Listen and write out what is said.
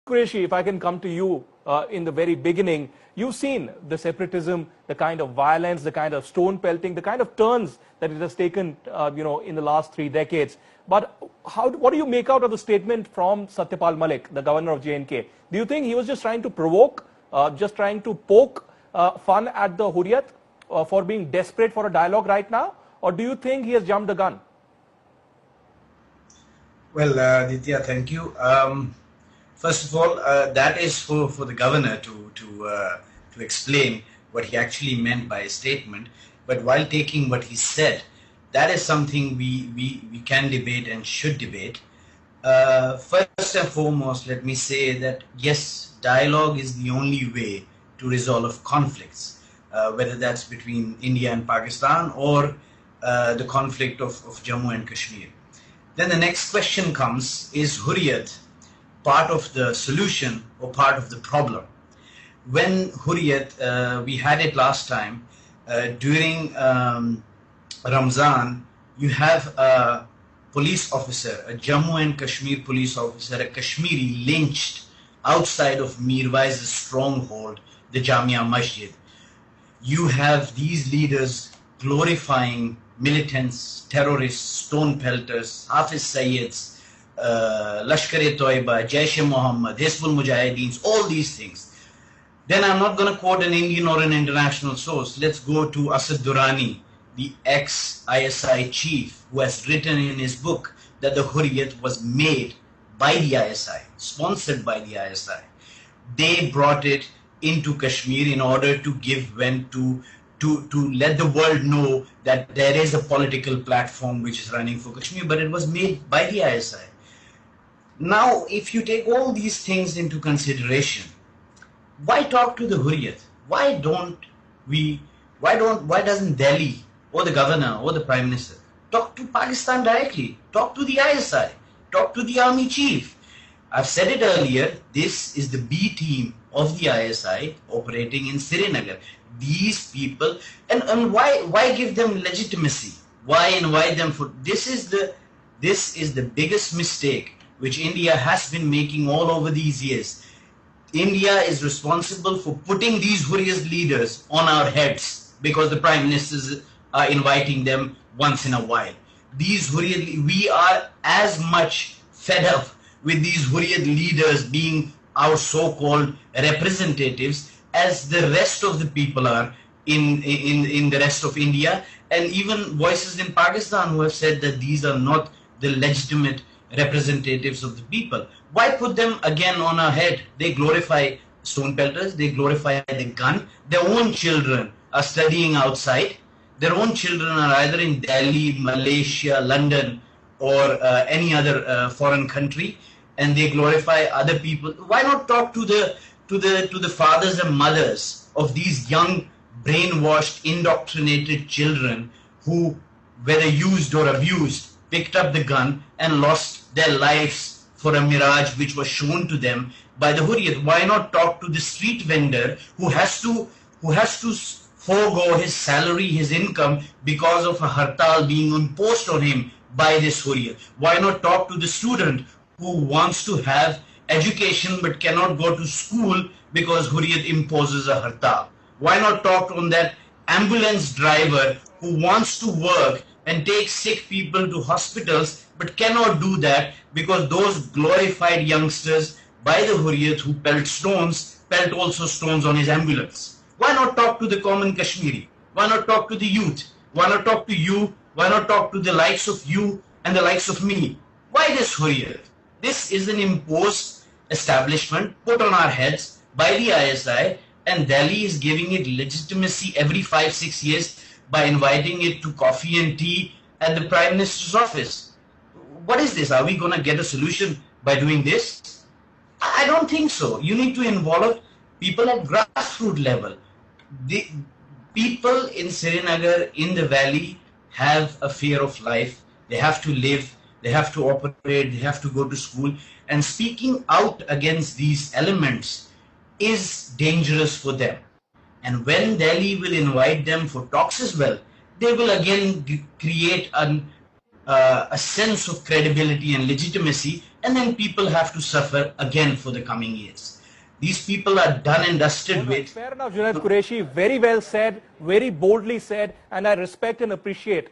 Qureshi, if I can come to you in the very beginning, you've seen the separatism, the kind of violence, the kind of stone pelting, the kind of turns that it has taken, in the last 3 decades. But what do you make out of the statement from Satyapal Malik, the governor of J&K? Do you think he was just trying to provoke, just trying to poke fun at the Hurriyat for being desperate for a dialogue right now? Or do you think he has jumped the gun? Well, Ditya, thank you. First of all, that is for the governor to explain what he actually meant by a statement. But while taking what he said, that is something we can debate and should debate. First and foremost, let me say that yes, dialogue is the only way to resolve conflicts, whether that's between India and Pakistan or the conflict of Jammu and Kashmir. Then the next question comes, is Hurriyat part of the solution or part of the problem? When Hurriyat, we had it last time, during Ramzan, you have a police officer, a Jammu and Kashmir police officer, a Kashmiri, lynched outside of Mirwai's stronghold, the Jamia Masjid. You have these leaders glorifying militants, terrorists, stone pelters, Hafiz Sayyids, Lashkar-e-Toiba, Jaish-e-Mohammed, Hizbul Mujahideens, all these things. Then I'm not going to quote an Indian or an international source. Let's go to Asad Durrani, the ex-ISI chief, who has written in his book that the Hurriyat was made by the ISI, sponsored by the ISI. They brought it into Kashmir in order to give vent to let the world know that there is a political platform which is running for Kashmir, but it was made by the ISI. Now, if you take all these things into consideration, why talk to the Hurriyat? Why doesn't Delhi or the governor or the prime minister talk to Pakistan directly? Talk to the ISI, talk to the army chief. I've said it earlier, this is the B team of the ISI operating in Srinagar. These people, and why give them legitimacy? Why invite them for this is the biggest mistake which India has been making all over these years. India is responsible for putting these Hurriyat leaders on our heads because the prime ministers are inviting them once in a while. These Hurriyat, we are as much fed up with these Hurriyat leaders being our so-called representatives as the rest of the people are in the rest of India, and even voices in Pakistan who have said that these are not the legitimate representatives of the people. Why put them again on our head? They glorify stone pelters, they glorify the gun. Their own children are studying outside. Their own children are either in Delhi, Malaysia, London, or any other foreign country, and they glorify other people. Why not talk to the fathers and mothers of these young, brainwashed, indoctrinated children who, whether used or abused, picked up the gun and lost their lives for a mirage which was shown to them by the Hurriyat? Why not talk to the street vendor who has to forego his salary, his income, because of a hartal being imposed on him by this Hurriyat? Why not talk to the student who wants to have education but cannot go to school because Hurriyat imposes a hartal? Why not talk on that ambulance driver who wants to work and take sick people to hospitals but cannot do that because those glorified youngsters by the Hurriyat who pelt also stones on his ambulance? Why not talk to the common Kashmiri? Why not talk to the youth? Why not talk to you? Why not talk to the likes of you and the likes of me? Why this Hurriyat? This is an imposed establishment put on our heads by the ISI, and Delhi is giving it legitimacy every 5-6 years by inviting it to coffee and tea at the Prime Minister's office. What is this? Are we going to get a solution by doing this? I don't think so. You need to involve people at grassroots level. The people in Srinagar, in the valley, have a fear of life. They have to live, they have to operate, they have to go to school. And speaking out against these elements is dangerous for them. And when Delhi will invite them for talks as well, they will again create a sense of credibility and legitimacy and then people have to suffer again for the coming years. These people are done and dusted with. Fair enough, Junaid Qureshi. Very well said, very boldly said, and I respect and appreciate